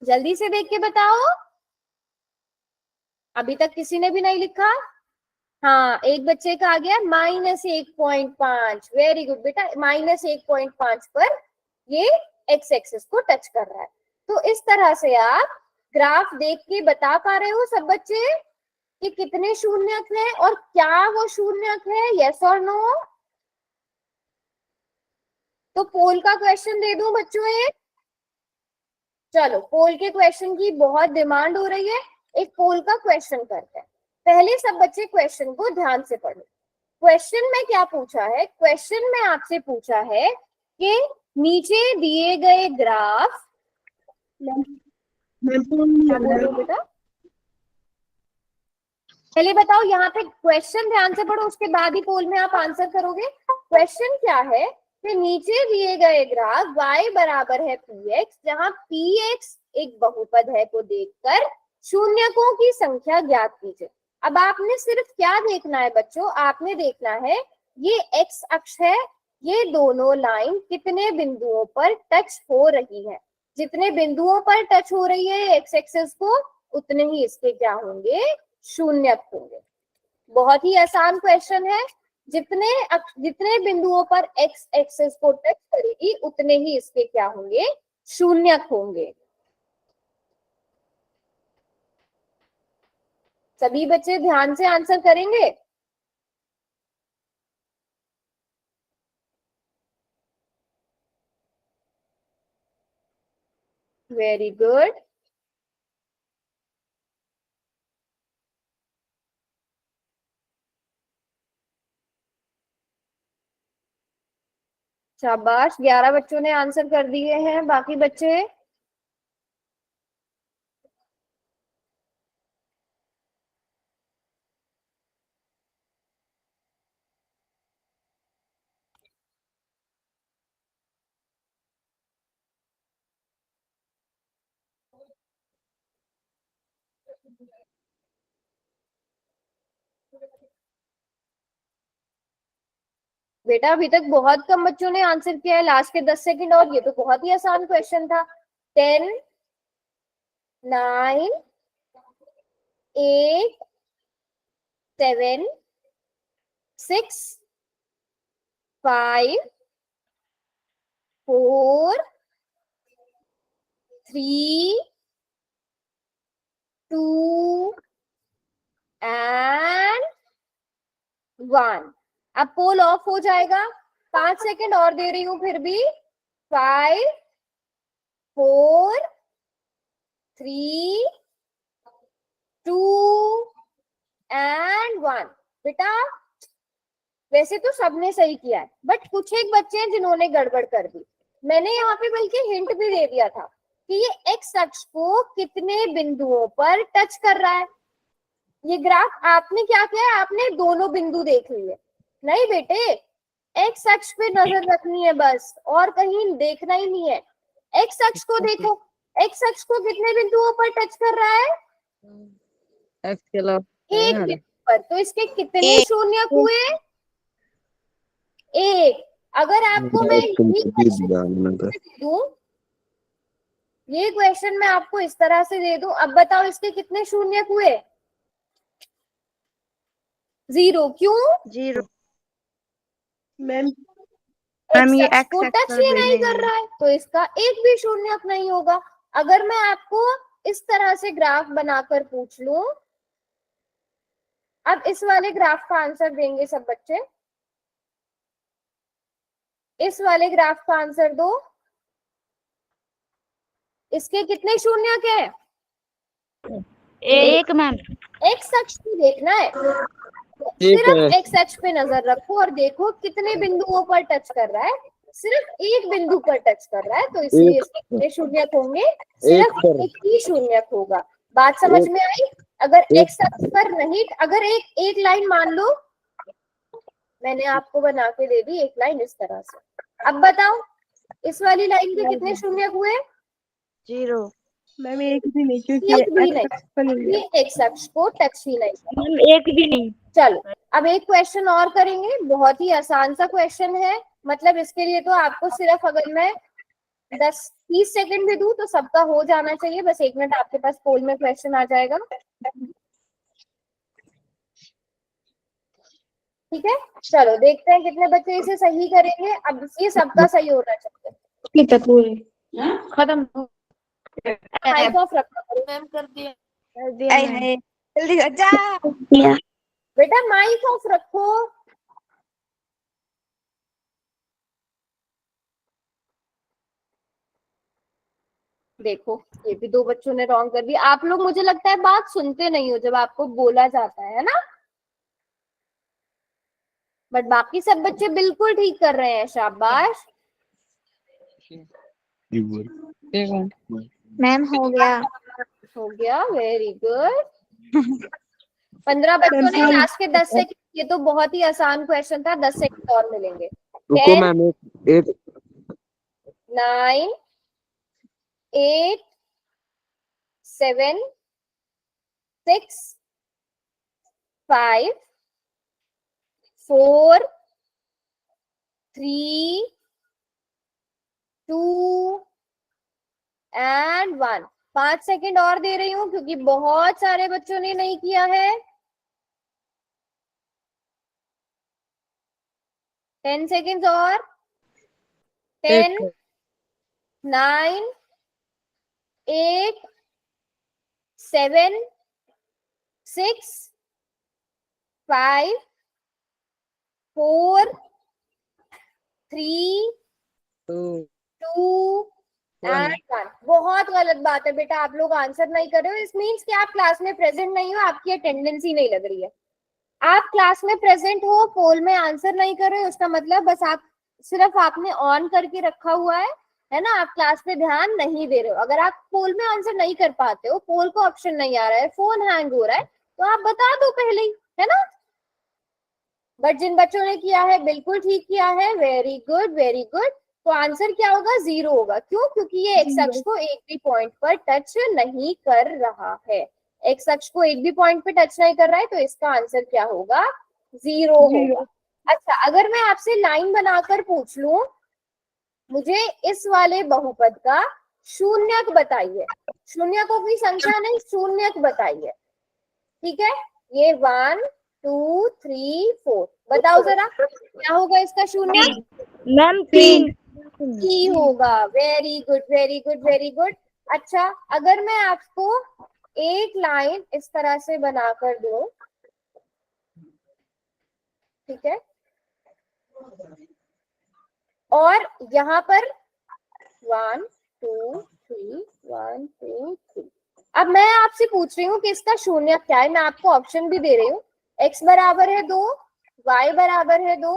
S1: जल्दी से देख के बताओ। अभी तक किसी ने भी नहीं लिखा? हाँ, एक बच्चे का आ गया -1.5। वेरी गुड बेटा, -1.5 पर ये एक्स एक्सिस को टच कर रहा है। तो इस तरह से आप ग्राफ देख के बता पा रहे हो सब बच्चे कि कितने शून्यक हैं और क्या वो शून्यक है, यस और नो? तो पोल का क्वेश्चन दे दूं बच्चों एक? चलो, पोल के क्वेश्चन की बहुत डिमांड हो रही है, एक पोल का क्वेश्चन करते हैं। पहले सब बच्चे क्वेश्चन को ध्यान से पढ़ो। क्वेश्चन में क्या पूछा है? क्वेश्चन में आपसे पूछा है कि नीचे दिए गए ग्राफ, क्या बोल रहे हो बेटा? पहले बताओ, यहाँ पे क्वेश्चन ध्यान से पढ़ो, उसके बाद ही पोल में आप आंसर करोगे। क्वेश्चन क्या है कि नीचे दिए गए ग्राफ y बराबर है px, जहां px एक बहुपद है को देखकर शून्यकों की संख्या ज्ञात कीजिए। अब आपने सिर्फ क्या देखना है बच्चों? आपने देखना है ये x अक्ष है, ये दोनों लाइन कितने बिंदुओं पर टच हो रही है। जितने बिंदुओं पर टच हो रही है x एक्सिस को, उतने ही इसके क्या होंगे? शून्यक होंगे। बहुत ही आसान क्वेश्चन है। जितने बिंदुओं पर एक्स एक्सिस को टच करेगी, उतने ही इसके क्या होंगे? शून्यक होंगे। सभी बच्चे ध्यान से आंसर करेंगे? Very good. शाबाश, 11 बच्चों ने आंसर कर दिए हैं। बाकी बच्चे? बेटा अभी तक बहुत कम बच्चों ने आंसर किया है, लास्ट के 10 सेकंड और। ये तो बहुत ही आसान क्वेश्चन था। 10, 9, 8, 7, 6, 5, 4, 3, 2 and 1। अब पोल ऑफ हो जाएगा। 5 सेकंड और दे रही हूं फिर भी। 5, 4, 3, 2 and 1। बेटा वैसे तो सबने सही किया है, बट कुछ एक बच्चे हैं जिन्होंने गड़बड़ कर दी। मैंने यहाँ पे बल्कि हिंट भी दे दिया था कि ये एक्स अक्ष को कितने बिंदुओं पर टच कर रहा है। ये ग्राफ आपने क्या किया है? आपने दोनों बिंदु देख लिए। नहीं बेटे, एक्स अक्ष पे नजर रखनी है बस, और कहीं देखना ही नहीं है। एक्स अक्ष को देखो, एक्स अक्ष को कितने बिंदुओं पर टच कर रहा है? एक बिंदु पर। तो इसके कितने शून्यक हुए? एक। अगर आपको मैं ये क्वेश्चन मैं आपको इस तरह से दे दूं, अब बताओ इसके कितने शून्यक हुए? 0। क्यों?
S3: 0।
S4: मैम
S3: ये
S1: एक्स को टच ही नहीं कर रहा है, तो इसका एक भी शून्यक नहीं होगा। अगर मैं आपको इस तरह से ग्राफ बनाकर पूछ लूं, अब इस वाले ग्राफ का आंसर देंगे सब बच्चे। इस वाले ग्राफ का आंसर दो। इसके कितने शून्यक है?
S3: एक मैम।
S1: एक्स अक्ष पे देखना है, सिर्फ एक्स अक्ष पे नजर रखो और देखो कितने बिंदुओं पर टच कर रहा है। सिर्फ एक बिंदु पर टच कर रहा है, तो इसलिए इसके कितने शून्यक होंगे? सिर्फ एक ही शून्यक होगा। बात समझ में आई? अगर एक्स अक्ष पर नहीं, अगर एक लाइन मान लो, मैंने आपको बना के दे दी एक लाइन इस तरह से। अब बताओ इस वाली लाइन के कितने शून्यक हुए?
S3: 0।
S4: मैम एक भी नहीं, क्योंकि
S1: एक भी नहीं,
S4: एक्स अक्ष पर नहीं है।
S1: ये एक्स अक्ष को टच ही नहीं कर।
S3: मैम एक भी नहीं।
S1: चलो अब एक क्वेश्चन और करेंगे, बहुत ही आसान सा क्वेश्चन है। मतलब इसके लिए तो आपको सिर्फ, अगर मैं 10-30 सेकंड भी दूं तो सबका हो जाना चाहिए। बस 1 मिनट आपके पास पोल में क्वेश्चन आ जाएगा। ठीक है, चलो देखते हैं कितने बच्चे इसे सही करेंगे। अब ये सबका सही होना चाहिए।
S3: खत्म
S1: माइक ऑफ रखो
S3: मैम कर दिया
S6: जल्दी कर जा।
S1: बेटा, माइक ऑफ रखो। देखो, ये भी 2 बच्चों ने रॉन्ग कर दिया। आप लोग मुझे लगता है बात सुनते नहीं हो जब आपको बोला जाता है ना। बट बाकी सब बच्चे बिल्कुल ठीक कर रहे हैं, शाबाश।
S6: मैम हो गया।
S1: हो गया, वेरी गुड। 15 बच्चों ने लास्ट के 10 सेकंड। ये तो बहुत ही आसान क्वेश्चन था, 10 सेकंड और मिलेंगे।
S2: रुको मैम, एक
S1: 9 8 7 6 5 4 3 2 एंड 1। 5 सेकंड और दे रही हूँ क्योंकि बहुत सारे बच्चों ने नहीं किया है। 10 सेकंड्स और। 10 9 8 7 6 5 4 3 2 एंड 1। बहुत गलत बात है बेटा, आप लोग आंसर नहीं कर रहे हो। इस मीन्स कि आप क्लास में प्रेजेंट नहीं हो, आपकी अटेंडेंस ही नहीं लग रही है। आप क्लास में प्रेजेंट हो, पोल में आंसर नहीं कर रहे हो, उसका मतलब बस आप सिर्फ आपने ऑन करके रखा हुआ है ना। आप क्लास में ध्यान नहीं दे रहे हो। अगर आप पोल में आंसर नहीं कर पाते हो, पोल को ऑप्शन नहीं आ रहा है, फोन हैंग हो रहा है, तो आप बता दो पहले ही, है ना। बट जिन बच्चों ने किया है बिल्कुल ठीक किया है, वेरी गुड वेरी गुड। तो आंसर क्या होगा? 0 होगा। क्यों? क्योंकि ये एक्स अक्ष को एक भी पॉइंट पर टच नहीं कर रहा है। एक्स अक्ष को एक भी पॉइंट पे टच नहीं कर रहा है, तो इसका आंसर क्या होगा? 0 होगा। अच्छा, अगर मैं आपसे लाइन बनाकर पूछ लूं, मुझे इस वाले बहुपद का शून्यक बताइए। शून्यकों की संख्या नहीं, शून्यक बताइए। ठीक है, ये 1 2 3 4 बताओ जरा, क्या होगा इसका शून्यक?
S3: मैम 3
S1: ही होगा। Very good very good very good. अच्छा, अगर मैं आपको एक लाइन इस तरह से बनाकर दूं, ठीक है, और यहाँ पर 1 2 3 1 2 3। अब मैं आपसे पूछ रही हूँ कि इसका शून्य क्या है। मैं आपको ऑप्शन भी दे रही हूँ। x बराबर है 2, y बराबर है 2,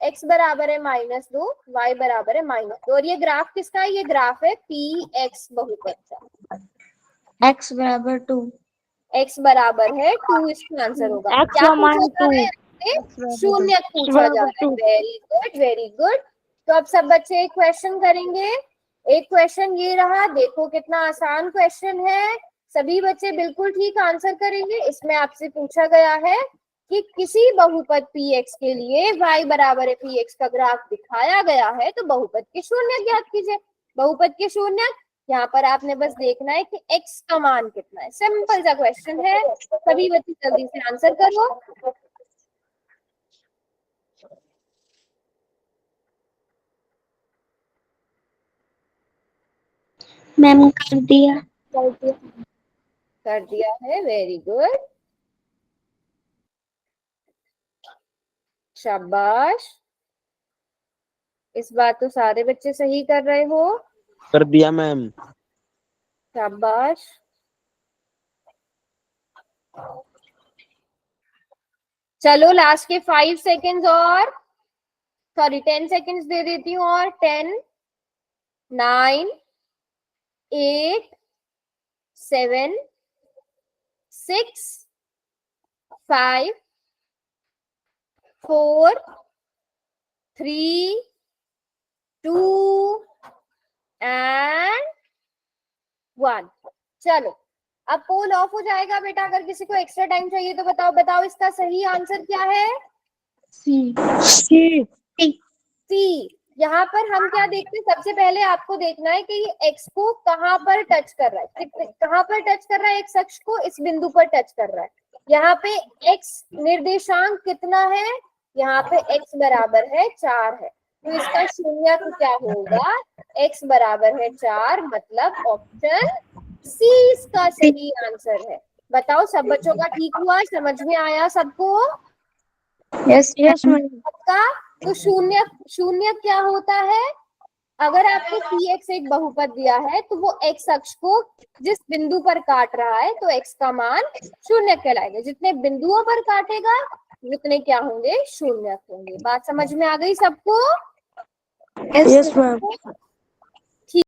S1: x बराबर है -2, y बराबर है -2। और ये ग्राफ किसका है? ये ग्राफ है px बहुपद का।
S6: x बराबर 2।
S1: x बराबर है 2, इसका आंसर होगा।
S3: X
S1: क्या
S3: minus
S1: पूछा जा रहा है? शून्य पूछा जा रहा है। Very good very good. तो अब सब बच्चे एक क्वेश्चन करेंगे। एक क्वेश्चन ये रहा, देखो कितना आसान क्वेश्चन है। सभी बच्चे बिल्कुल ठीक आंसर करेंगे। इसमें आपसे पूछा गया है कि किसी बहुपद px के लिए y बराबर है px का ग्राफ दिखाया गया है, तो बहुपद के शून्य ज्ञात कीजिए। बहुपद के शून्य, यहाँ पर आपने बस देखना है कि x का मान कितना है। सिंपल सा क्वेश्चन है, सभी बच्चे जल्दी से आंसर करो।
S6: मैम कर दिया।
S1: कर दिया है, वेरी गुड, शाबाश। इस बार तो सारे बच्चे सही कर रहे हो,
S2: कर दिया मैम।
S1: शाबाश। चलो लास्ट के 5 सेकेंड्स और, सॉरी 10 सेकेंड्स दे देती हूँ और। 10 9 8 7 6 5 4 3 2 एंड 1। चलो अब पोल ऑफ हो जाएगा बेटा। अगर किसी को एक्स्ट्रा टाइम चाहिए तो बताओ। बताओ इसका सही आंसर क्या है?
S3: सी
S1: सी। यहाँ पर हम क्या देखते हैं, सबसे पहले आपको देखना है कि ये x को कहाँ पर टच कर रहा है, कहाँ पर टच कर रहा है, x अक्ष को इस बिंदु पर टच कर रहा है। यहाँ पे x निर्देशांक कितना है, यहाँ पे x बराबर है 4 है, तो इसका शून्य क्या होगा, x बराबर है 4, मतलब ऑप्शन सी इसका सही आंसर है। बताओ सब बच्चों का ठीक हुआ, समझ में आया सबको?
S6: Yes yes ma'am.
S1: का तो शून्य शून्य क्या होता है, अगर आपको px एक बहुपद दिया है तो वो x अक्ष को जिस बिंदु पर काट रहा है तो x का मान शून्य कहलाएगा, जितने बिंदुओं पर काटेगा उतने क्या होंगे, शून्य होंगे। बात समझ में आ गई सबको?
S6: Yes ma'am.